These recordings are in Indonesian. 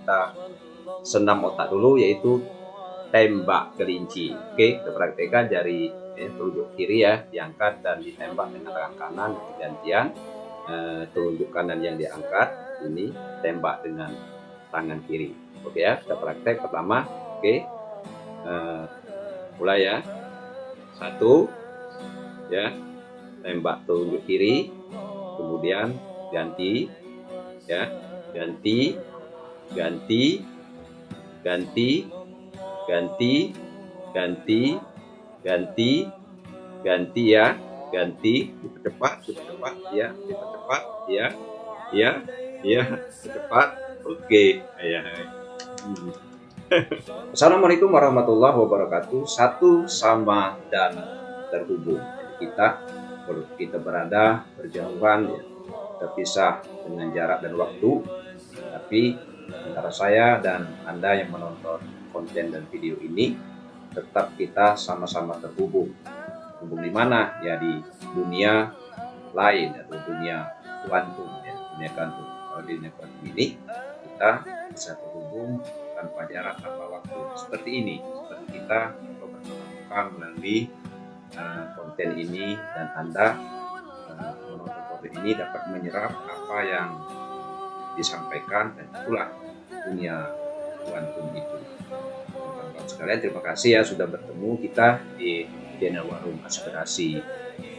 kita senam otak dulu, yaitu tembak kelinci. Oke, kita praktekkan jari telunjuk kiri ya diangkat dan ditembak dengan tangan kanan gantian. Telunjuk kanan yang diangkat ini tembak dengan tangan kiri. Oke ya, kita praktek pertama. Oke, mulai ya. 1 ya, tembak telunjuk kiri, kemudian ganti ya, ganti ganti ganti ganti ganti ganti ganti ya, ganti dipercepat ya, dipercepat ya, cepat. Oke ya. Assalamualaikum warahmatullahi wabarakatuh. Satu sama dan terhubung. Jadi kita berada berjauhan ya, terpisah dengan jarak dan waktu, tapi antara saya dan Anda yang menonton konten dan video ini tetap kita sama-sama terhubung. Terhubung di mana? Ya di dunia lain atau dunia kuantum ya, dunia kuantum. Kalau di dunia kuantum ini kita bisa terhubung tanpa jarak, tanpa waktu. Seperti ini, seperti kita bersama melalui konten ini, dan Anda menonton konten ini dapat menyerap apa yang disampaikan, dan itulah dunia kuantum itu. Teman-teman sekalian, terima kasih ya sudah bertemu kita di channel Warung Aspirasi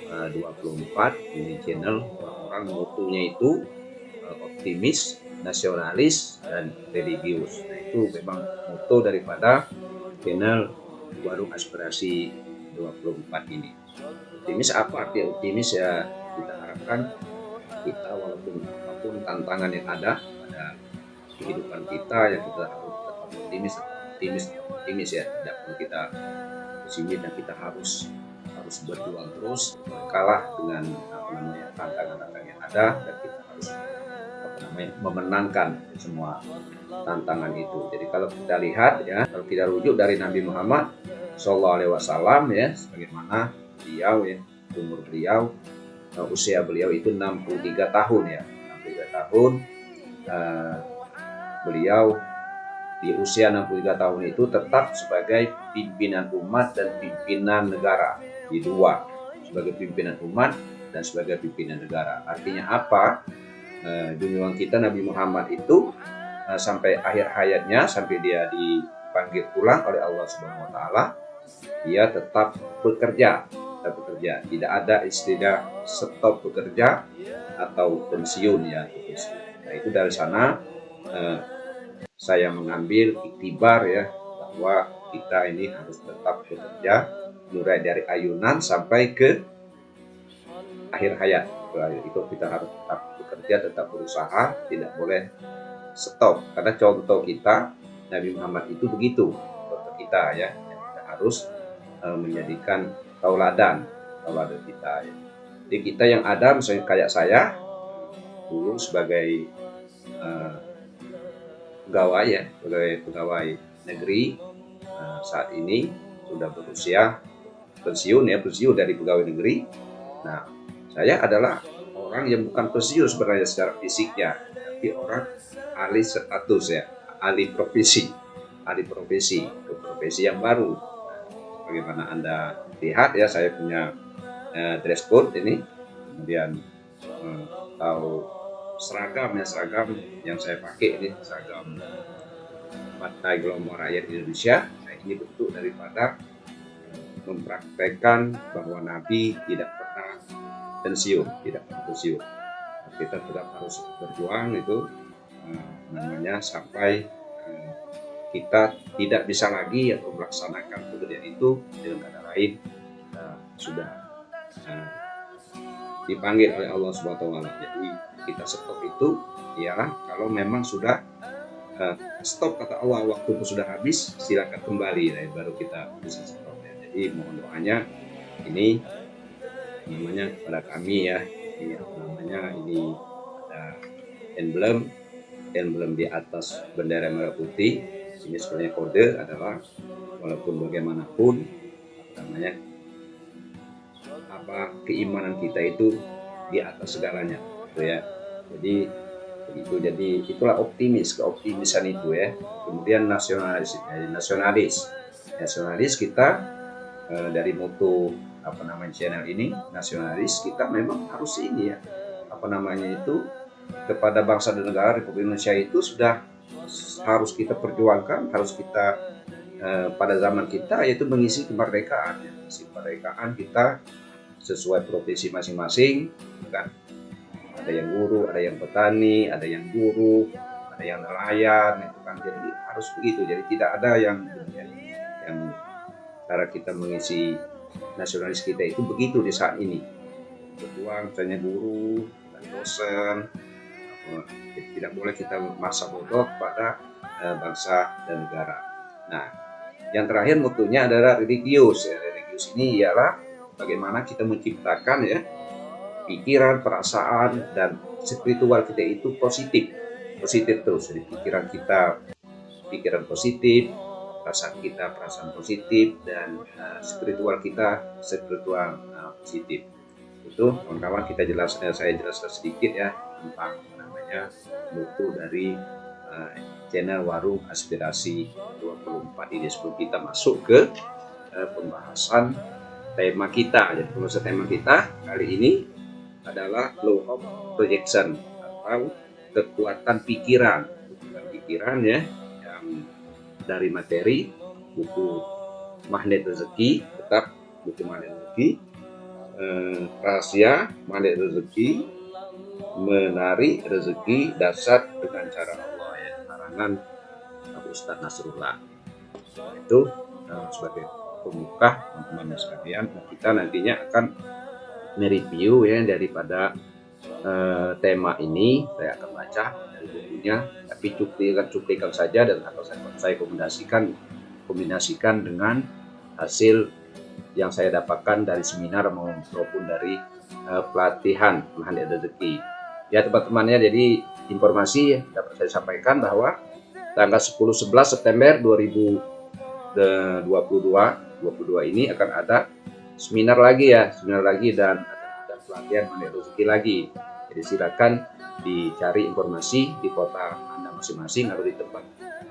24. Ini channel orang-orang mutunya itu optimis, nasionalis, dan religius. Nah, itu memang moto daripada channel Warung Aspirasi 24 ini. Optimis apa arti optimis ya? Kita harapkan kita walaupun apapun tantangan yang ada pada kehidupan kita, ya kita harus tetap optimis ya. Tidak perlu kita pesimis, dan kita harus berjuang terus, kalah dengan tantangan-tantangan yang ada, dan kita harus memenangkan semua tantangan itu. Jadi kalau kita lihat ya, kalau kita rujuk dari Nabi Muhammad SAW ya, sebagaimana beliau ya, umur beliau, usia beliau itu 63 tahun ya, 63 tahun. Beliau di usia 63 tahun itu tetap sebagai pimpinan umat dan pimpinan negara, di dua, sebagai pimpinan umat dan sebagai pimpinan negara. Artinya apa? Junjungan kita Nabi Muhammad itu sampai akhir hayatnya, sampai dia dipanggil pulang oleh Allah Subhanahu wa taala, dia tetap bekerja, tidak ada istilah stop bekerja atau pensiun ya. Nah, itu dari sana saya mengambil iktibar ya, bahwa kita ini harus tetap bekerja mulai dari ayunan sampai ke akhir hayat. Itu kita harus tetap bekerja, tetap berusaha, tidak boleh stop. Karena contoh kita Nabi Muhammad itu begitu, contoh kita ya, kita harus menjadikan tauladan kita ya. Jadi kita yang ada, misalnya kayak saya dulu sebagai pegawai ya, sebagai pegawai negeri, saat ini sudah berusia pensiun dari pegawai negeri. Nah, saya adalah orang yang bukan pensiun sebenarnya secara fisiknya, tapi orang alih status ya, alih profesi ke profesi yang baru. Nah, bagaimana Anda lihat ya, saya punya dress code ini, kemudian tahu seragam yang saya pakai ini seragam Partai Gelombang Rakyat Indonesia. Nah, ini bentuk daripada mempraktekkan bahwa Nabi tidak pernah pensiun. Kita tetap harus berjuang itu sampai kita tidak bisa lagi atau melaksanakan pekerjaan itu. Dengan kata lain, kita sudah dipanggil oleh Allah Subhanahu wa taala. Jadi kita stop itu ya kalau memang sudah stop, kata Allah, waktu itu sudah habis, silakan kembali, nah, baru kita bisa stop ya. Jadi mohon doanya ini namanya pada kami ya, ini ada emblem di atas bendera merah putih. Ini sebenarnya kode adalah walaupun bagaimanapun keimanan kita itu di atas segalanya gitu ya. Jadi Begitu, jadi itulah keoptimisan itu ya. Kemudian nasionalis kita dari mutu channel ini nasionalis, kita memang harus ini ya, itu kepada bangsa dan negara Republik Indonesia itu sudah harus kita perjuangkan, harus kita pada zaman kita, yaitu mengisi kemerdekaan ya. Mengisi kemerdekaan kita sesuai profesi masing-masing kan. Ada yang guru, ada yang petani, ada yang guru, ada yang nelayan, itu kan. Jadi harus begitu. Jadi tidak ada yang cara kita mengisi nasionalis kita itu begitu di saat ini. Berjuang, misalnya guru dan dosen, tidak boleh kita masa bodoh pada bangsa dan negara. Nah, yang terakhir mutunya adalah religius. Ya, religius ini ialah bagaimana kita menciptakan ya pikiran, perasaan, dan spiritual kita itu positif terus. Jadi pikiran positif, perasaan kita perasaan positif, dan spiritual kita positif. Itu kawan-kawan saya jelaskan sedikit ya tentang mutu dari channel Warung Aspirasi 24 ini sebelum kita masuk ke pembahasan tema kita. Jadi pembahasan tema kita kali ini adalah law of projection atau kekuatan pikiran ya, yang dari materi buku Magnet Rezeki, tetap buku Magnet Rezeki, rahasia Magnet Rezeki, menarik rezeki dasar dengan cara Allah ya, karangan Ustadz Nasrullah. Itu sebagai pembuka teman-teman sekalian, kita nantinya akan mereview ya daripada tema ini. Saya akan baca dari bukunya, tapi cuplikan saja, dan akan saya kombinasikan dengan hasil yang saya dapatkan dari seminar maupun dari pelatihan Magnet Rezeki. Ya teman-temannya, jadi informasi dapat saya sampaikan bahwa tanggal 10-11 September 2022 ini akan ada seminar lagi dan ada pelatihan Magnet Rezeki lagi. Jadi silakan dicari informasi di kota Anda masing-masing atau di tempat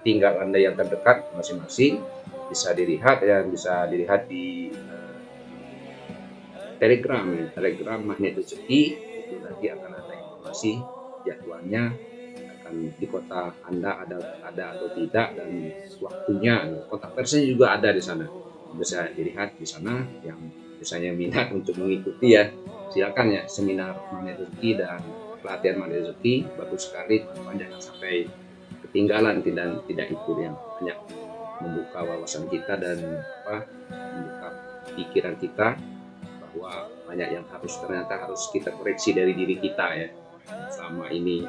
tinggal Anda yang terdekat masing-masing. Bisa dilihat di Telegram Magnet Rezeki. Itu nanti akan ada informasi jadwalnya, akan di kota Anda ada atau tidak, dan waktunya. Kontak personnya juga ada di sana, bisa dilihat di sana. Yang misalnya minat untuk mengikuti ya, silakan ya, seminar Magnet Rezeki dan pelatihan Magnet Rezeki bagus sekali, teman-teman. Jangan sampai ketinggalan, tidak ikut, yang banyak membuka wawasan kita dan membuka pikiran kita bahwa banyak yang ternyata harus kita koreksi dari diri kita ya. Selama ini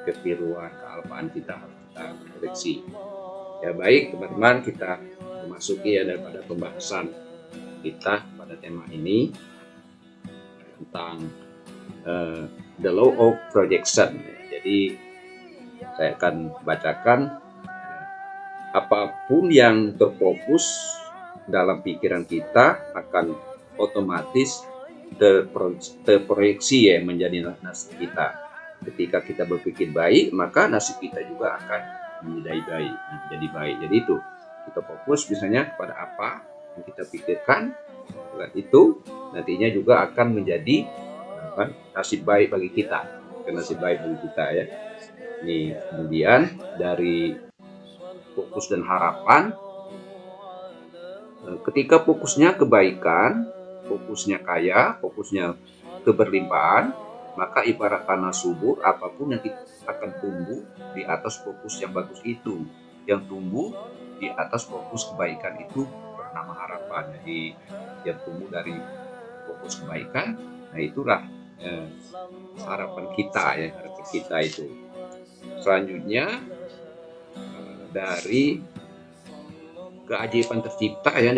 kekeliruan, kealpaan kita harus kita koreksi. Ya baik teman-teman, kita memasuki ya daripada pembahasan kita pada tema ini tentang the law of projection. Jadi saya akan bacakan, apapun yang terfokus dalam pikiran kita akan otomatis terproyeksi ya menjadi nasib kita. Ketika kita berpikir baik, maka nasib kita juga akan menjadi baik. Jadi itu, kita fokus misalnya kepada apa yang kita pikirkan, itu nantinya juga akan menjadi nasib baik bagi kita. Ya. Ini kemudian dari fokus dan harapan. Ketika fokusnya kebaikan, fokusnya kaya, fokusnya keberlimpahan, maka ibarat tanah subur, apapun yang akan tumbuh di atas fokus yang bagus itu, yang tumbuh di atas fokus kebaikan itu bernama harapan. Jadi yang tumbuh dari fokus kebaikan, nah itulah harapan kita itu. Selanjutnya dari keajaiban tercipta ya,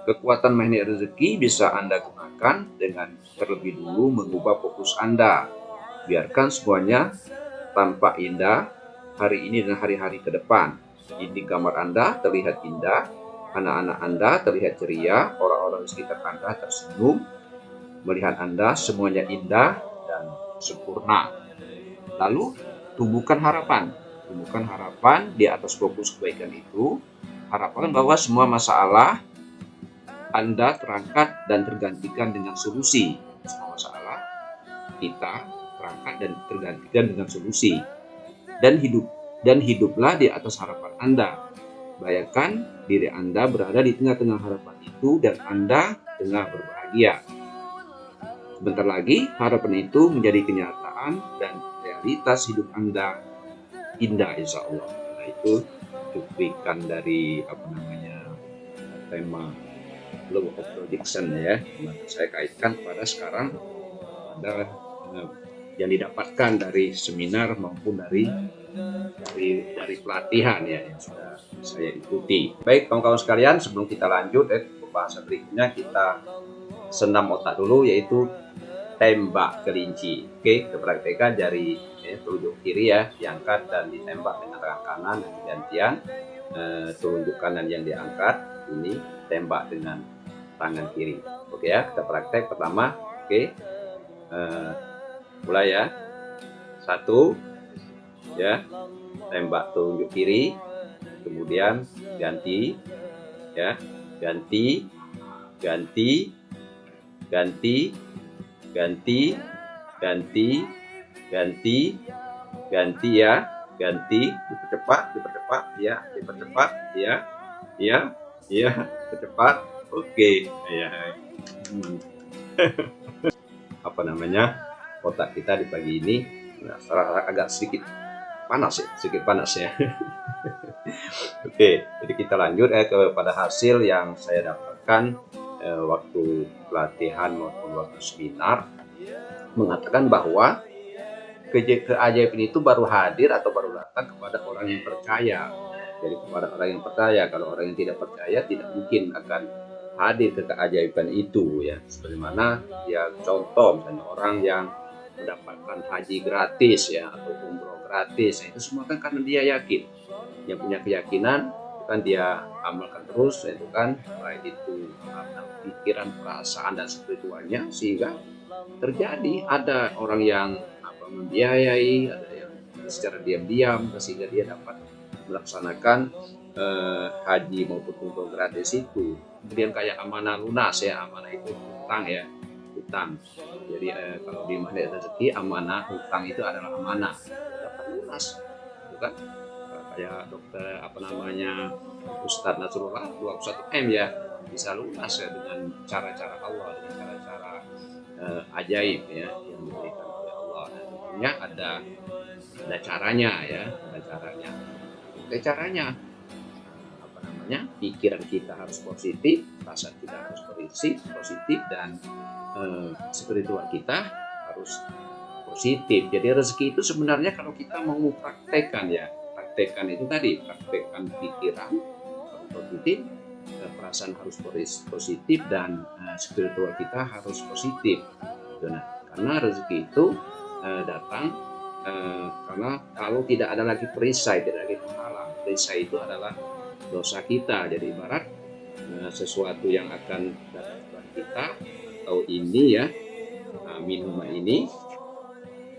kekuatan Magnet Rezeki bisa Anda gunakan dengan terlebih dulu mengubah fokus Anda. Biarkan semuanya tampak indah hari ini dan hari-hari ke depan. Dinding kamar Anda terlihat indah, anak-anak Anda terlihat ceria, orang-orang di sekitar Anda tersenyum melihat Anda, semuanya indah, dan sempurna. Lalu tumbuhkan harapan di atas fokus kebaikan itu. Harapkan bahwa semua masalah Anda terangkat dan tergantikan dengan solusi. Semua masalah kita terangkat dan tergantikan dengan solusi. Dan hiduplah di atas harapan Anda. Bayangkan diri Anda berada di tengah-tengah harapan itu dan Anda tengah berbahagia. Sebentar lagi harapan itu menjadi kenyataan dan realitas hidup Anda indah insya Allah. Nah, itu cuplikan dari tema Law of Projection ya. Saya kaitkan kepada sekarang ada yang didapatkan dari seminar maupun dari pelatihan ya yang sudah saya ikuti. Baik kawan-kawan sekalian, sebelum kita lanjut pembahasan berikutnya, kita senam otak dulu, yaitu tembak kelinci. Oke, kepraktekan dari telunjuk kiri ya diangkat dan ditembak dengan tangan kanan dan gantian. Telunjuk kanan yang diangkat ini tembak dengan tangan kiri. Oke ya, kita praktek pertama. Oke, mulai ya. 1 ya, tembak telunjuk kiri, kemudian ganti ya, ganti ganti ganti ganti ganti ganti ganti ya, ganti, dipercepat ya, dipercepat ya, percepat. Oke ya. Otak kita di pagi ini agak sedikit panas ya. Oke, jadi kita lanjut kepada hasil yang saya dapatkan waktu pelatihan maupun waktu seminar, mengatakan bahwa keajaiban itu baru hadir atau baru datang kepada orang yang percaya. Jadi kepada orang yang percaya. Kalau orang yang tidak percaya, tidak mungkin akan hadir ke keajaiban itu ya. Sebagaimana ya contoh misalnya orang yang mendapatkan haji gratis ya atau umroh gratis, itu semua kan karena dia yakin. Yang punya keyakinan kan dia amalkan terus, itu kan baik itu pikiran, perasaan dan spiritualnya, sehingga terjadi ada orang yang membiayai, ada yang secara diam-diam sehingga dia dapat melaksanakan haji maupun umroh gratis itu. Kemudian kayak amanah lunas ya, amanah itu hutang ya, hutang. Jadi kalau di magnet rezeki, amanah hutang itu adalah amanah dapat lunas, bukan kayak dokter Ustadz Nasrullah 21M ya, bisa lunas ya dengan cara-cara Allah, dengan cara-cara ajaib ya yang diberikan oleh Allah. Dan tentunya ada caranya ya, ada caranya. Pikiran kita harus positif, perasaan kita harus positif, dan spiritual kita harus positif. Jadi rezeki itu sebenarnya kalau kita mau praktekkan itu tadi, praktekkan pikiran harus positif, perasaan harus positif, dan spiritual kita harus positif. Karena rezeki itu datang karena kalau tidak ada lagi perisai, tidak lagi penghalang. Perisai itu adalah dosa kita. Jadi ibarat sesuatu yang akan datang kepada kita, atau ini ya, minuman ini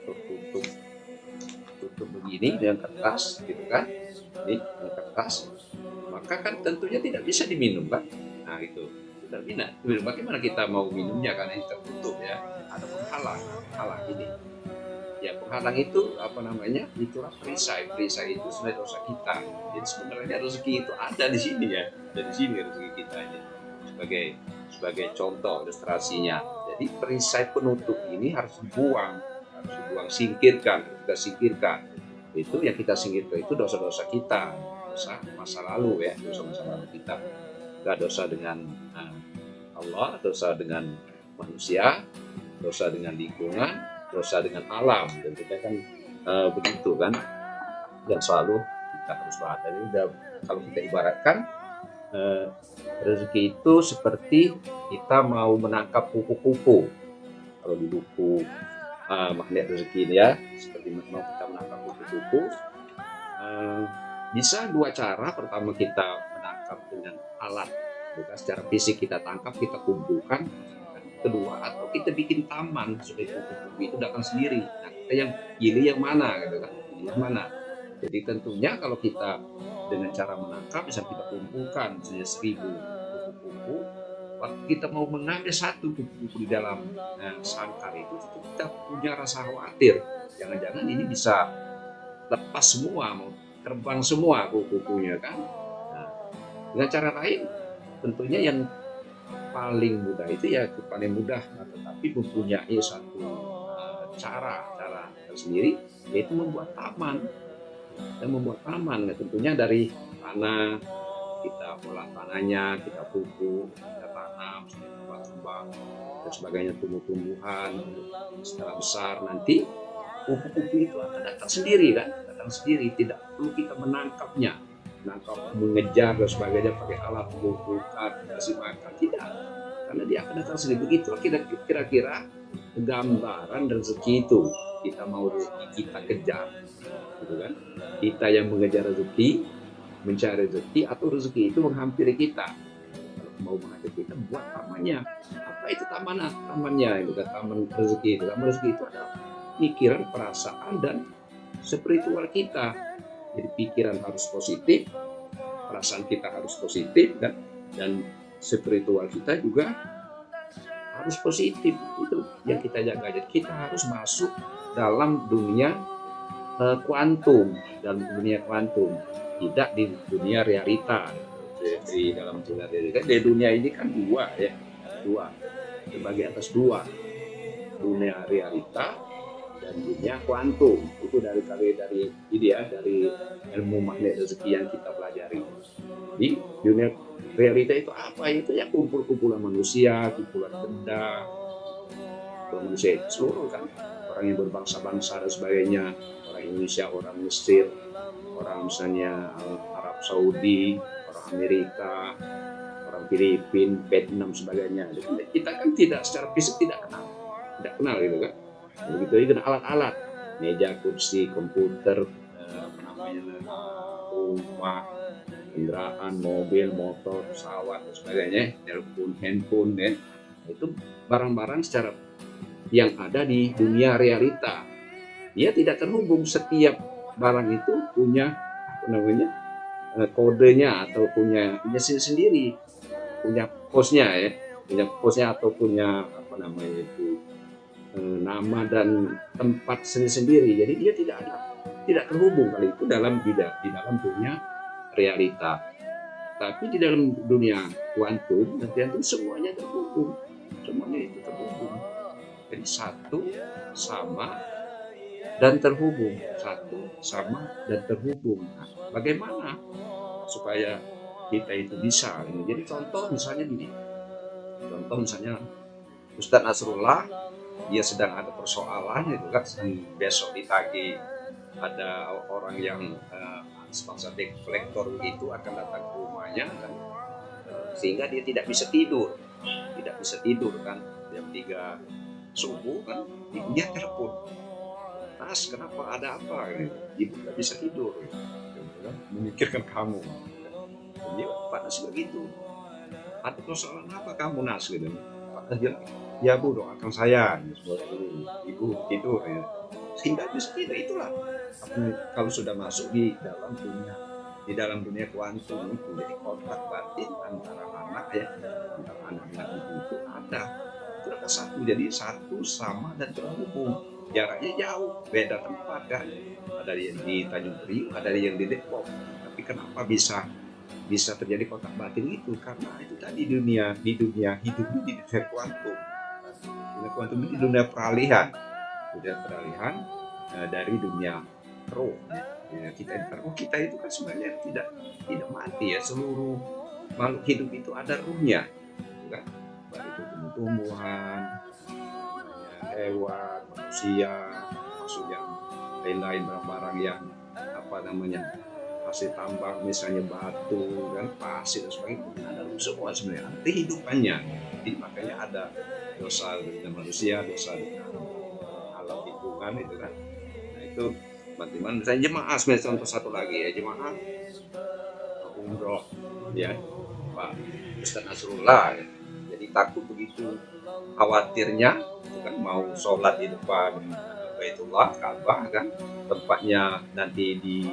tutup begini dengan kertas gitu kan, ini kertas, maka kan tentunya tidak bisa diminum kan. Nah itu tidak bisa. Bagaimana kita mau minumnya karena ini tertutup ya, ada penghalang ini ya. Penghalang itu itulah perisai itu sebenarnya dosa kita. Jadi sebenarnya rezeki itu ada di sini ya, dari sini rezeki kita ini sebagai contoh ilustrasinya. Jadi perisai penutup ini harus dibuang, singkirkan. Itu yang kita singkirkan itu dosa-dosa kita, dosa masa lalu ya, dosa masa lalu kita. Enggak dosa dengan Allah, dosa dengan manusia, dosa dengan lingkungan, dosa dengan alam. Dan kita kan begitu kan, yang selalu kita harus bahas. Jadi kalau kita ibaratkan rezeki itu seperti kita mau menangkap kupu-kupu. Kalau di buku magnet rezeki ini ya, seperti mau kita menangkap kupu-kupu, bisa dua cara. Pertama, kita menangkap dengan alat, bukan secara fisik kita tangkap, kita kumpulkan kedua, atau kita bikin taman supaya kupu-kupu itu datang sendiri. Nah, kita yang pilih yang mana gitu kan, pilih yang mana. Jadi tentunya kalau kita dengan cara menangkap, misalnya kita kumpulkan misalnya 1.000 kupu-kupu, waktu kita mau mengambil satu kupu-kupu di dalam sangkar itu kita punya rasa khawatir, jangan-jangan ini bisa lepas semua, mau terbang semua kupu-kupunya kan. Nah, dengan cara lain tentunya yang paling mudah itu ya paling mudah, tetapi mempunyai satu cara tersendiri, yaitu membuat taman. Dan membuat taman tentunya dari tanah, kita olah tanahnya, kita pupuk, kita tanam kembang dan sebagainya, tumbuh-tumbuhan secara besar, nanti kupu-kupu itu akan datang sendiri kan, datang sendiri, tidak perlu kita menangkapnya, mengejar dan sebagainya pakai alat bukan kasih makan, tidak, karena dia akan datang sendiri. Begitu kira-kira gambaran rezeki itu, kita mau rezeki kita kejar gitu kan, kita yang mengejar rezeki, mencari rezeki, atau rezeki itu menghampiri kita. Kalau mau menghampiri kita, buat tamannya. Apa itu tamannya itu kan, taman rezeki itu. Taman rezeki itu adalah pikiran, perasaan, dan spiritual kita. Jadi pikiran harus positif, perasaan kita harus positif kan, dan spiritual kita juga harus positif. Itu yang kita jaga. Jadi kita harus masuk dalam dunia kuantum, dalam dunia kuantum, tidak di dunia realita. Di dalam dunia realita, di dunia ini kan dua, terbagi atas dua, dunia realita dan dunia kuantum. Itu dari ini ya, dari ilmu magnet rezeki yang kita pelajari. Di dunia realita itu apa? Itu ya kumpulan manusia, kumpulan benda, manusia itu seluruh kan, orang yang berbangsa-bangsa dan sebagainya, orang Indonesia, orang Mesir, orang misalnya Arab Saudi, orang Amerika, orang Filipina, Vietnam, sebagainya. Jadi kita kan tidak secara fisik tidak kenal gitu kan. Begitu juga alat-alat, meja, kursi, komputer, rumah, kendaraan, mobil, motor, pesawat dan sebagainya, telepon, handphone, ya. Itu barang-barang secara yang ada di dunia realita. Dia tidak terhubung. Setiap barang itu punya kodenya, atau punya sendiri, punya posnya ya, atau punya nama dan tempat sendiri. Jadi dia tidak terhubung kali itu di dalam dunia realita. Tapi di dalam dunia kuantum semuanya terhubung, semuanya itu terhubung. Jadi satu sama dan terhubung, satu sama dan terhubung. Nah, bagaimana supaya kita itu bisa? Jadi contoh misalnya Ustadz Nasrullah, dia sedang ada persoalan itu kan, besok ditagih, ada orang yang sebangsa dep kolektor itu akan datang ke rumahnya kan, sehingga dia tidak bisa tidur kan, jam 3 subuh kan, dia telepon, Nas, kenapa, ada apa? Ibu nggak bisa tidur, memikirkan kamu. Jadi Pak Nas begitu, ada persoalan apa kamu, Nas? Gitu. Pak Nas bilang, ya Bu, doakan saya, ibu tidur ya. Sehingga bisa tidak, itulah kalau sudah masuk di dalam dunia kuantum itu, jadi kontak batin antara anak itu ada satu, jadi satu sama dan terhubung. Jaraknya jauh, beda tempat kan, ada yang di Tanjung Priok, ada yang di Depok, tapi kenapa bisa terjadi kontak batin itu? Karena itu tadi di dunia hidup di dunia kuantum. Dunia kuantum ini dunia peralihan dari dunia roh. Ya, kita itu kan sebenarnya tidak mati ya, seluruh makhluk hidup itu ada ruhnya, kan? Baik itu tumbuh-tumbuhan, hewan, manusia, maksudnya lain-lain barang-barang yang hasil tambang, misalnya batu dan pasir dan sebagainya, ada semua sebenarnya kehidupannya. Jadi makanya ada dosa dengan manusia, dosa dengan alam lingkungan itu kan. Nah itu teman-teman, misalnya jemaah, contoh satu lagi ya, jemaah umroh ya, Pak Ustadz Nasrullah ya. Jadi takut begitu khawatirnya, itu kan mau sholat di depan Baitullah, Ka'bah kan, tempatnya nanti di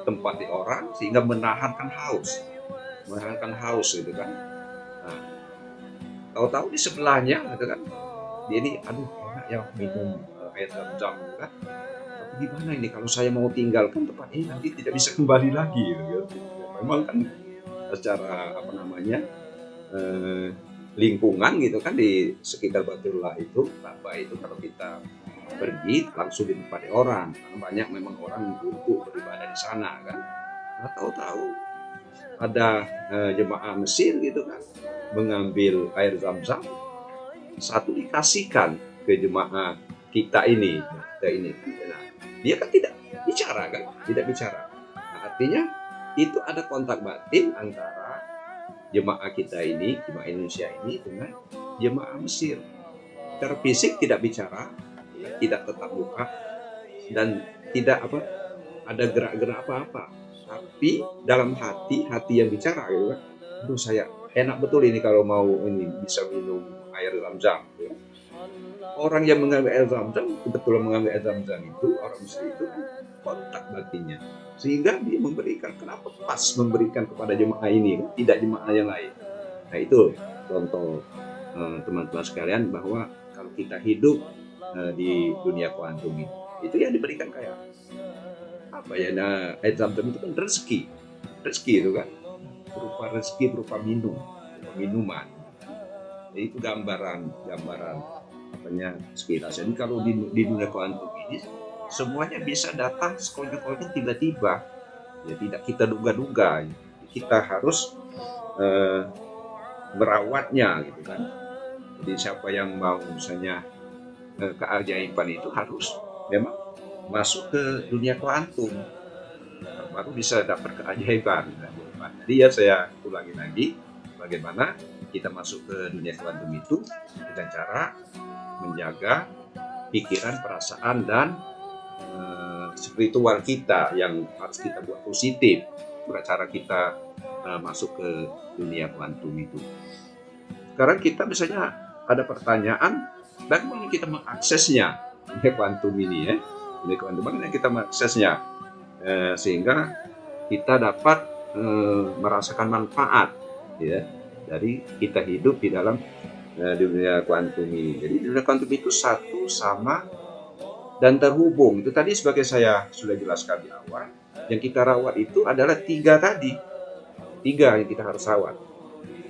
tempat di orang sehingga menahankan haus gitu kan. Nah, tahu-tahu di sebelahnya gitu kan, dia ini aduh enak ya minum air zam-zam gitu kan. Tapi gimana ini kalau saya mau tinggalkan tempat ini nanti tidak bisa kembali lagi gitu kan. Memang kan secara apa namanya eh, lingkungan gitu kan di sekitar Baitullah itu, Ka'bah itu kalau kita pergi langsung di tempat orang, karena banyak memang orang untuk beribadah di sana kan. Nah, tahu-tahu ada jemaah Mesir gitu kan mengambil air zam-zam, satu dikasihkan ke jemaah kita ini. Nah, dia kan tidak bicara kan, tidak bicara. Nah, artinya itu ada kontak batin antara jemaah kita ini, jemaah Indonesia ini dengan jemaah Mesir. Secara fisik tidak bicara, tidak tetap muka dan tidak ada gerak-gerak apa-apa, tapi dalam hati yang bicara gitu kan. Aduh saya enak betul ini kalau mau ini bisa minum air zam-zam gitu. Orang yang mengambil air zam-zam, kebetulan mengambil air zam-zam itu orang Mesir itu kontak batinnya, sehingga dia memberikan, kenapa pas memberikan kepada jemaah ini tidak jemaah yang lain. Nah itu contoh teman-teman sekalian bahwa kalau kita hidup di dunia kuantum ini, itu yang diberikan kayak apa ya, nah air zam-zam itu kan rezeki itu kan, berupa rezeki, berupa minuman. Jadi itu gambaran apanya sekilas. Jadi kalau di dunia kuantum ini semuanya bisa datang sekonyong-konyong tiba-tiba, ya tidak kita duga-duga. Kita harus merawatnya gitu kan. Jadi siapa yang mau misalnya keajaiban itu harus memang masuk ke dunia kuantum, baru bisa dapat keajaiban. Jadi ya saya ulangi lagi, bagaimana kita masuk ke dunia kuantum itu dengan cara menjaga pikiran, perasaan, dan spiritual kita yang harus kita buat positif. Bukan cara kita masuk ke dunia kuantum itu. Sekarang kita misalnya ada pertanyaan, bagaimana kita mengaksesnya dunia kuantum ini ya? Dunia kuantum, bagaimana kita mengaksesnya sehingga kita dapat merasakan manfaat ya dari kita hidup di dalam dunia kuantum ini. Jadi dunia kuantum itu satu, sama, dan terhubung. Itu tadi sebagai saya sudah jelaskan di awal, yang kita rawat itu adalah tiga yang kita harus rawat: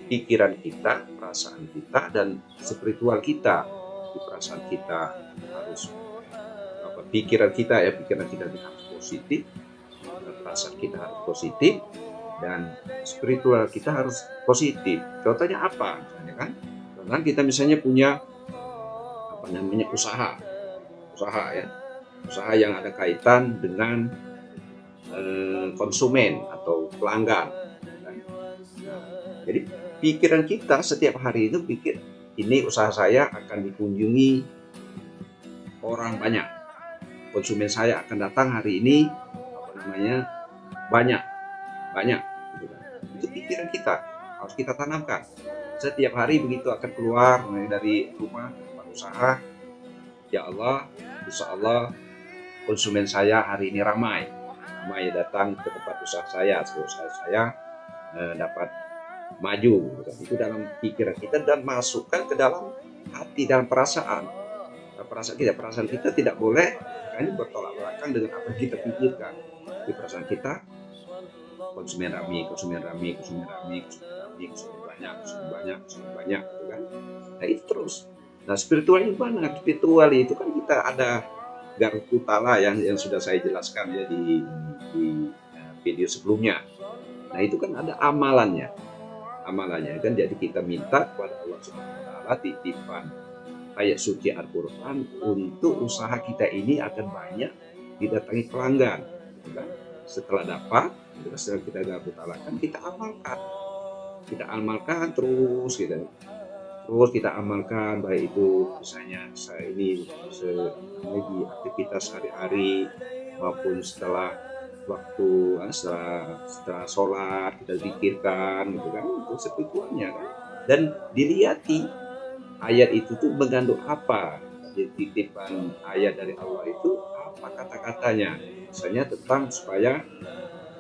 pikiran kita, perasaan kita, dan spiritual kita. Di perasaan kita harus pikiran kita harus positif, perasaan kita harus positif, dan spiritual kita harus positif. Contohnya apa? Misalnya kan, karena kita misalnya punya usaha yang ada kaitan dengan konsumen atau pelanggan. Jadi pikiran kita setiap hari itu pikir, ini usaha saya akan dikunjungi orang banyak, konsumen saya akan datang hari ini banyak. Itu pikiran kita harus kita tanamkan setiap hari. Begitu akan keluar dari rumah tempat usaha, ya Allah, insya Allah konsumen saya hari ini ramai datang ke tempat usaha saya dapat maju. Itu dalam pikiran kita, dan masukkan ke dalam hati dan perasaan kita tidak boleh ini bertolak belakang dengan apa yang kita pikirkan. Di perasaan kita, konsumen banyak gitu kan. Nah itu terus. Nah spiritual gimana? Spiritual itu kan kita ada Garut Utala yang sudah saya jelaskan ya di video sebelumnya. Nah itu kan ada amalannya kan. Jadi kita minta kepada Allah Subhanahu wa taala titipan ayat suci Al-Qur'an untuk usaha kita ini akan banyak didatangi pelanggan gitu kan. Setelah dapat, setelah kita Garut Utala kan kita amalkan terus gitu. Terus kita amalkan, baik itu misalnya saya ini di aktivitas sehari-hari maupun setelah waktu setelah sholat kita zikirkan gitu kan, itu spiritualnya kan. dan dilihati ayat itu tuh mengandung apa. Jadi titipan ayat dari Allah itu apa kata-katanya, misalnya tentang supaya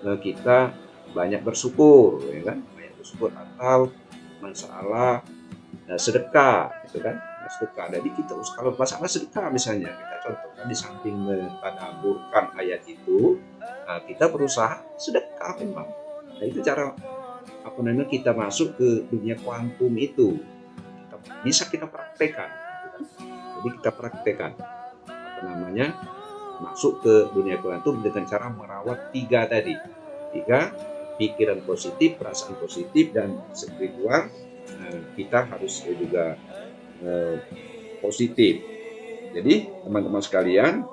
kita banyak bersyukur, ya kan, banyak bersyukur atau masalah sedekah, gitu kan, sedekah. Jadi kita kalau masalah sedekah misalnya, kita contohkan di samping mentadabburkan ayat itu, kita berusaha sedekah memang. Nah itu cara apa namanya kita masuk ke dunia kuantum itu, bisa kita praktekkan, gitu kan. Jadi kita praktekkan apa namanya masuk ke dunia kuantum dengan cara merawat tiga tadi, tiga pikiran positif, perasaan positif, dan spiritual. Kita harus juga positif. Jadi teman-teman sekalian,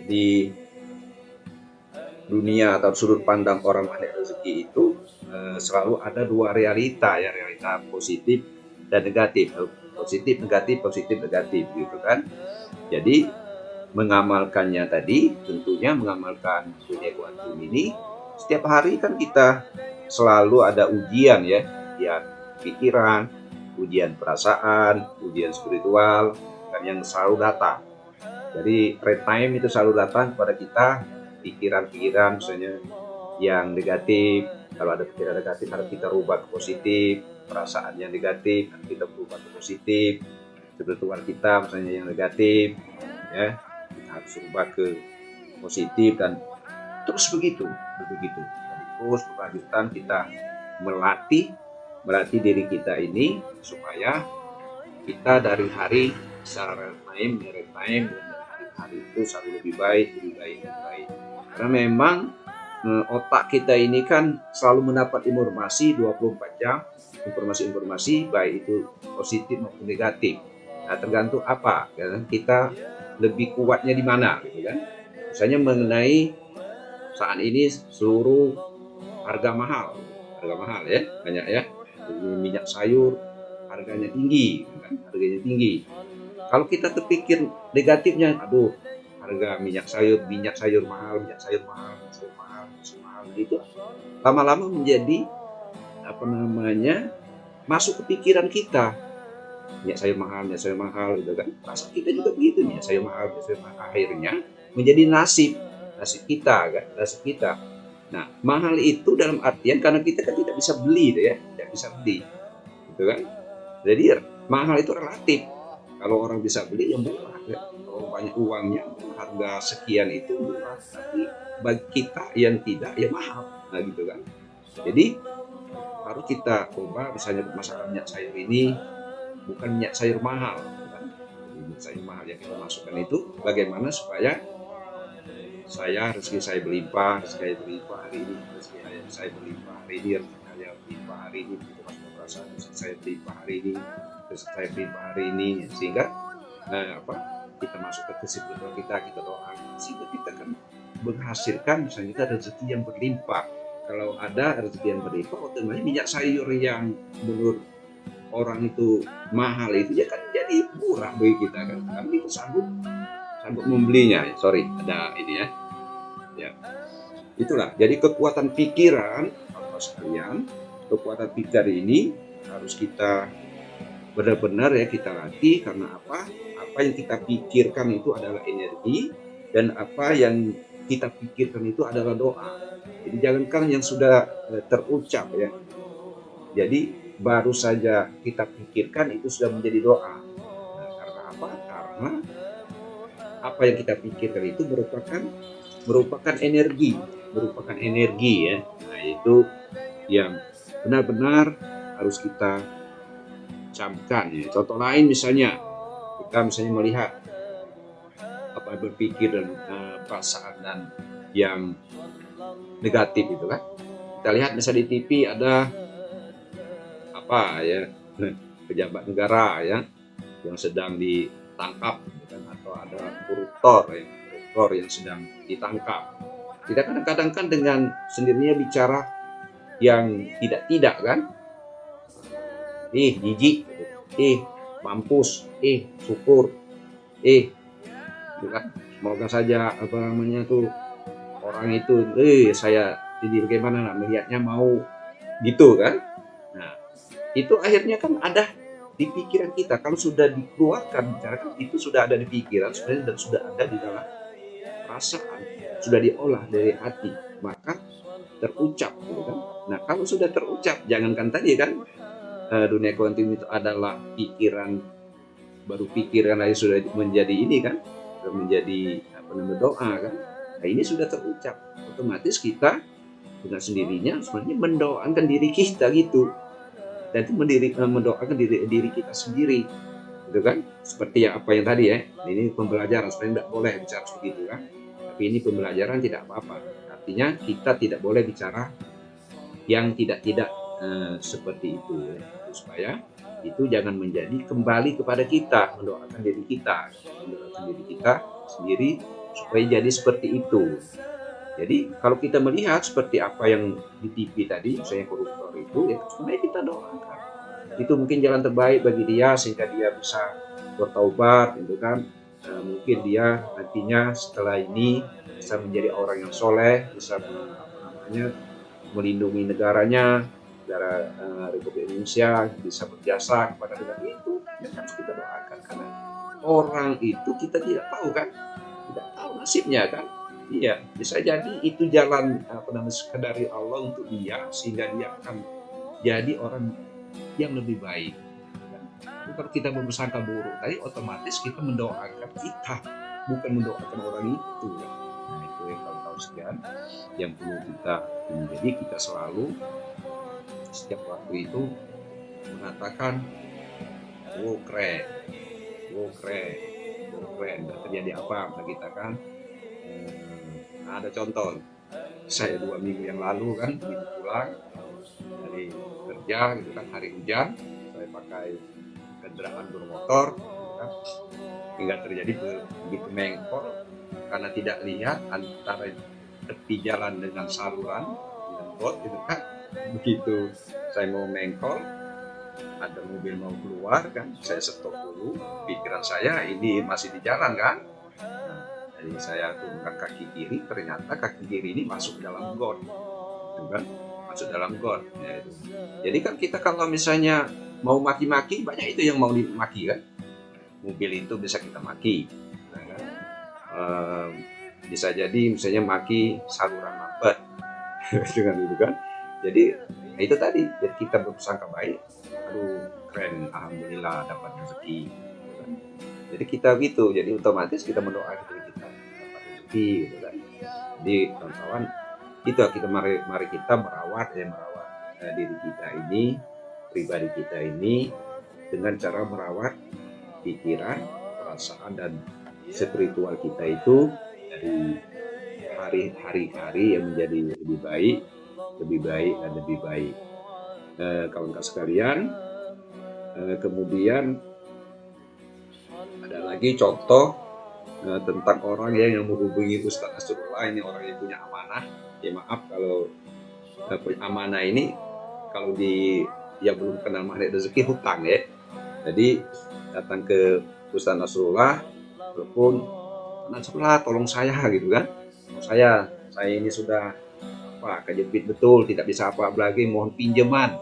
di dunia atau sudut pandang orang pandai rezeki itu selalu ada dua realita ya, realita positif dan negatif, positif negatif gitu kan. Jadi mengamalkannya tadi, tentunya mengamalkan dunia kuantum ini setiap hari kan kita selalu ada ujian ya, ujian pikiran, ujian perasaan, ujian spiritual, dan yang selalu datang. Jadi red time itu selalu datang kepada kita, pikiran-pikiran misalnya yang negatif. Kalau ada pikiran negatif harus kita rubah ke positif, perasaan yang negatif harus kita rubah ke positif, spiritual kita misalnya yang negatif ya kita harus rubah ke positif, dan terus begitu. Jadi terus berlanjutan kita melatih diri kita ini supaya kita dari hari secara time dan hari itu selalu lebih baik. Karena memang otak kita ini kan selalu mendapat informasi 24 jam, informasi baik itu positif maupun negatif. Nah, tergantung apa, kan? Kita lebih kuatnya di mana, gitu kan? Misalnya mengenai saat ini seluruh harga mahal ya, banyak ya, minyak sayur harganya tinggi, kan? Kalau kita terpikir negatifnya, aduh harga minyak sayur mahal, itu lama-lama menjadi apa namanya masuk ke pikiran kita, minyak sayur mahal gitu kan. Masa kita juga begitu, minyak sayur mahal, akhirnya menjadi nasib kita kan, nasib kita. Nah, mahal itu dalam artian karena kita kan tidak bisa beli ya, gitu kan. Jadi mahal itu relatif. Kalau orang bisa beli yang murah ya. Kalau banyak uangnya harga sekian itu murah, tapi bagi kita yang tidak ya mahal, nah gitu kan. Jadi harus kita coba, misalnya masalah minyak sayur ini bukan minyak sayur mahal, kan? Minyak sayur mahal yang kita masukkan itu bagaimana supaya rezeki saya berlimpah hari ini, rezeki saya berlimpah hari ini, perasaan saya berlimpah hari ini, sehingga kita masuk ke kesimpulan kita doa, sehingga kita kan menghasilkan misalnya kita rezeki yang berlimpah. Kalau ada rezeki yang berlimpah, otomatis minyak sayur yang menurut orang itu mahal itu ya kan jadi murah bagi kita kan, kami itu sanggup membelinya. Ada ini ya. Itulah, jadi kekuatan pikiran Bapak sekalian, kekuatan pikiran ini harus kita benar-benar ya kita latih. Karena apa yang kita pikirkan itu adalah energi, dan apa yang kita pikirkan itu adalah doa. Jadi jangankan yang sudah terucap ya, jadi baru saja kita pikirkan itu sudah menjadi doa. Nah, karena apa? Karena apa yang kita pikirkan itu merupakan energi ya. Nah, itu yang benar-benar harus kita camkan ya. Contoh lain misalnya, kita melihat apa berpikir dan perasaan dan yang negatif itu kan. Kita lihat misalnya di TV ada apa ya, pejabat negara ya yang sedang ditangkap kan, atau ada koruptor yang sedang ditangkap. Kita kadang-kadang kan dengan sendirinya bicara yang tidak kan, jijik, mampus, syukur, kan? Semoga saja apa namanya tuh orang itu saya jadi bagaimana melihatnya mau gitu kan. Nah, itu akhirnya kan ada di pikiran kita. Kalau sudah dikeluarkan, bicarakan, itu sudah ada di pikiran sebenarnya, dan sudah ada di dalam perasaan, sudah diolah dari hati, maka terucap gitu kan. Nah kalau sudah terucap, jangankan tadi kan dunia kuantum itu adalah pikiran, baru pikiran aja sudah menjadi ini kan, sudah menjadi apa namanya, doa kan. Nah ini sudah terucap, otomatis kita dengan sendirinya sebenarnya mendoakan diri kita gitu, dan itu mendoakan diri kita sendiri gitu kan. Seperti apa yang tadi ya, ini pembelajaran, sebenarnya tidak boleh bicara seperti itu kan, tapi ini pembelajaran, tidak apa-apa. Artinya kita tidak boleh bicara yang tidak seperti itu ya, supaya itu jangan menjadi kembali kepada kita, mendoakan diri kita sendiri supaya jadi seperti itu. Jadi kalau kita melihat seperti apa yang di TV tadi, misalnya koruptor itu, ya sebenarnya kita doakan. Itu mungkin jalan terbaik bagi dia sehingga dia bisa bertaubat, gitu kan. Mungkin dia nantinya setelah ini bisa menjadi orang yang soleh, bisa melindungi negaranya, negara Republik Indonesia, bisa berjasa kepada negara itu. Ya harus kita doakan, karena orang itu kita tidak tahu kan, tidak tahu nasibnya kan. Iya, bisa jadi itu jalan dari Allah untuk dia, sehingga dia akan jadi orang yang lebih baik. Tapi kalau kita bersangka buruk tadi, otomatis kita mendoakan kita, bukan mendoakan orang itu. Nah itu yang kawan-kawan sekalian yang perlu kita. Jadi kita selalu setiap waktu itu mengatakan, oh keren, dan terjadi apa kita kan. Nah, ada contoh, saya 2 minggu yang lalu kan begitu pulang dari kerja gitu kan, hari hujan, saya pakai kendaraan bermotor gitu kan, hingga terjadi begitu mengkol karena tidak lihat antara tepi jalan dengan saluran dengan got gitu kan. Begitu saya mau mengkol, ada mobil mau keluar kan, saya stop dulu, pikiran saya ini masih di jalan kan. Jadi saya turunkan kaki kiri, ternyata kaki kiri ini masuk dalam got, gitu kan? Masuk dalam got. Ya, itu. Jadi kan kita kalau misalnya mau maki-maki, banyak itu yang mau dimaki kan. Mobil itu bisa kita maki, nah, kan? Bisa jadi misalnya maki saluran mampet, dengan itu kan. Jadi itu tadi, jadi kita bersangka baik, aduh keren, alhamdulillah dapat rezeki. Gitu kan? Jadi kita gitu, jadi otomatis kita mendoakan gitu kan. Jadi kawan-kawan, itu kita mari kita merawat diri kita ini, pribadi kita ini, dengan cara merawat pikiran, perasaan, dan spiritual kita itu dari hari-hari yang menjadi lebih baik dan lebih baik. Kawan-kawan sekalian, kemudian ada lagi contoh tentang orang yang menghubungi Ustaz Nasrullah, ini orang yang punya amanah. Ya maaf kalau amanah ini kalau dia belum kenal magnet rezeki, hutang ya. Jadi datang ke Ustaz Nasrullah, telepon, Nasrullah tolong saya gitu kan. Saya ini sudah kejepit betul, tidak bisa apa-apa lagi, mohon pinjaman.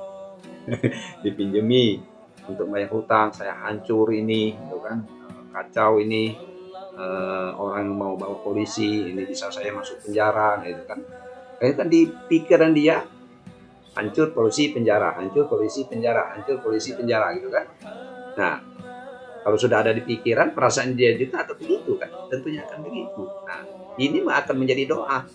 Dipinjemi untuk bayar hutang, saya hancur ini gitu kan, kacau ini. Orang mau bawa polisi, ini bisa saya masuk penjara gitu kan. Kayak kan di pikiran dia, hancur polisi penjara, hancur polisi penjara, hancur polisi penjara gitu kan. Nah kalau sudah ada di pikiran, perasaan dia juga atau begitu kan, tentunya akan begitu. Nah ini akan menjadi doa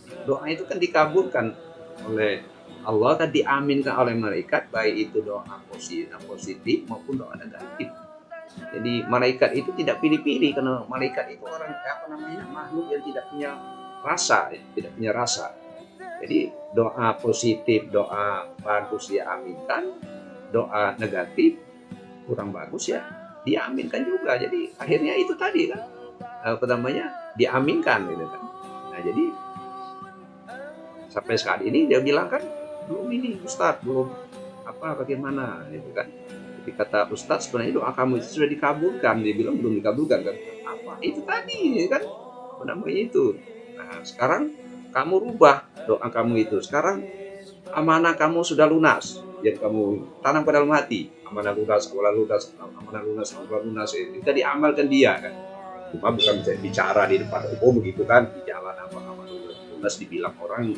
itu kan dikabulkan oleh Allah, kan diaminkan oleh malaikat, baik itu doa positif maupun doa negatif. Jadi malaikat itu tidak pilih-pilih, karena malaikat itu orang makhluk yang tidak punya rasa, Jadi doa positif, doa bagus ya aminkan, doa negatif kurang bagus ya diaminkan juga. Jadi akhirnya itu tadi kan diaminkan gitu kan. Nah jadi sampai saat ini dia bilang kan, belum ini Ustadz, belum bagaimana gitu kan. Kata Ustadz, sebenarnya doa kamu itu sudah dikabulkan. Dia bilang belum dikabulkan kan. Apa itu tadi kan, namanya itu. Nah sekarang kamu rubah doa kamu itu, sekarang amanah kamu sudah lunas yang kamu tanam pada dalam hati. Amanah lunas, amanah lunas, amanah lunas, amanah lunas. Itu diamalkan dia kan. Cuma bukan bisa bicara di depan umum gitu kan, di jalan apa amanah lunas dibilang orang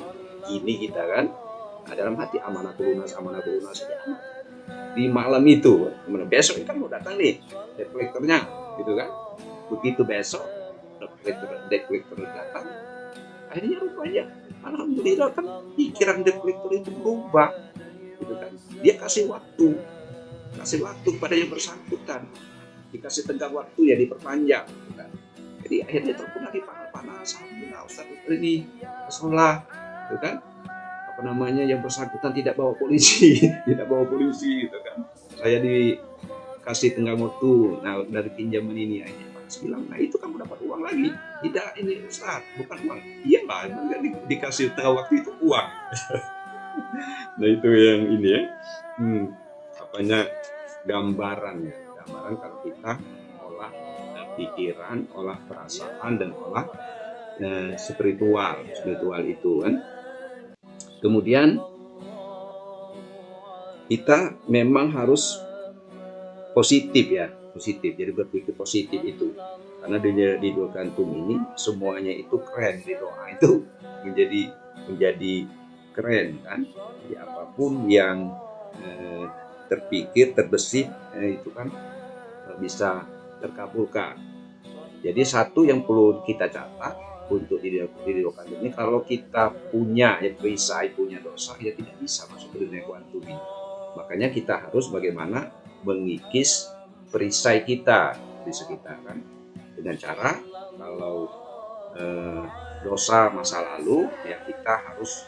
gini kita kan. Nah, dalam hati amanah lunas, amanah lunas. Di malam itu, besok kan mau datang nih debt collector-nya, gitu kan. Begitu besok debt collector datang, akhirnya rupanya alhamdulillah kan pikiran debt collector itu berubah, gitu kan. Dia kasih waktu kepada yang bersangkutan, dikasih tenggang waktu ya diperpanjang, gitu kan. Jadi akhirnya terpun lagi panas-panas, alhamdulillah Ustaz ini sholat, gitu kan. Apa namanya, yang bersangkutan tidak bawa polisi gitu kan. Saya dikasih tenggang waktu, nah dari pinjaman ini akhirnya Pak bilang, nah itu kamu dapat uang lagi. Tidak, ini Ustaz bukan uang. Iya lah, dikasih tenggang waktu itu uang. Nah itu yang ini ya, apanya, gambaran kalau kita olah pikiran, olah perasaan, dan olah spiritual itu kan. Kemudian kita memang harus positif, jadi berpikir positif itu, karena di dua kantung ini semuanya itu keren, di doa itu menjadi keren kan. Jadi apapun yang terpikir, terbesit, itu kan bisa terkabulkan. Jadi satu yang perlu kita catat untuk di dua kantung ini, kalau kita punya perisai, punya dosa, ya tidak bisa masuk ke dunia kuantum ini. Makanya kita harus bagaimana mengikis perisai kita di sekitar kan, dengan cara kalau dosa masa lalu ya kita harus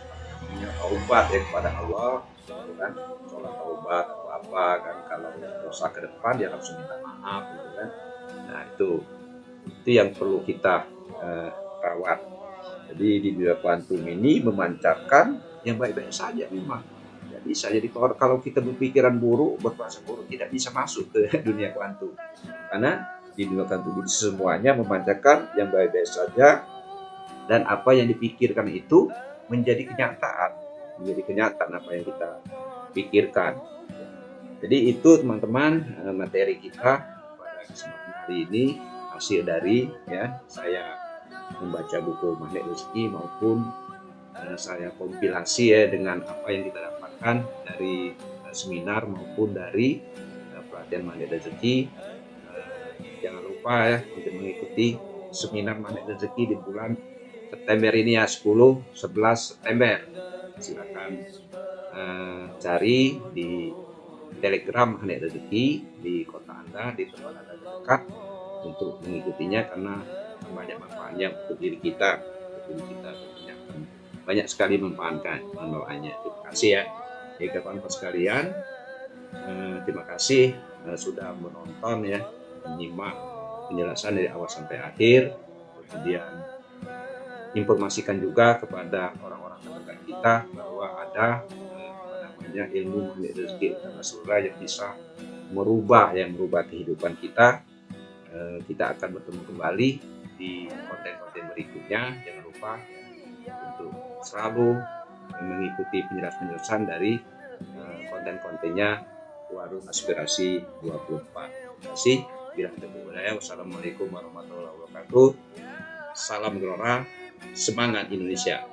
taubat ya kepada Allah, gitu kan, sholat taubat atau apa kan. Kalau dosa ke depan ya harus minta maaf, gitu kan. Nah itu yang perlu kita rawat. Jadi di dunia kuantum ini memancarkan yang baik-baik saja memang. Tidak bisa. Jadi kalau kita berpikiran buruk, berprasangka buruk, tidak bisa masuk ke dunia kuantum. Karena di dunia kuantum ini semuanya memancarkan yang baik-baik saja, dan apa yang dipikirkan itu menjadi kenyataan apa yang kita pikirkan. Jadi itu teman-teman materi kita pada kesempatan hari ini, hasil dari saya membaca buku Magnet Rezeki maupun saya kompilasi dengan apa yang kita dapatkan dari seminar maupun dari pelatihan Magnet Rezeki. Jangan lupa untuk mengikuti seminar Magnet Rezeki di bulan September ini 10-11 September. Silakan cari di Telegram Magnet Rezeki di kota Anda, di tempat Anda dekat untuk mengikutinya, karena banyak manfaatnya untuk diri kita banyak sekali manfaatnya. Terima kasih ya kawan-kawan sekalian. Terima kasih sudah menonton menyimak penjelasan dari awal sampai akhir. Kemudian informasikan juga kepada orang-orang terdekat kita bahwa ada ilmu Magnet Rezeki Surah yang bisa merubah kehidupan kita. Kita akan bertemu kembali di konten-konten berikutnya. Jangan lupa untuk selalu mengikuti penjelasan dari konten-kontennya Warung Aspirasi 24. Terima kasih. Wassalamualaikum warahmatullahi wabarakatuh. Salam Gelora, semangat Indonesia.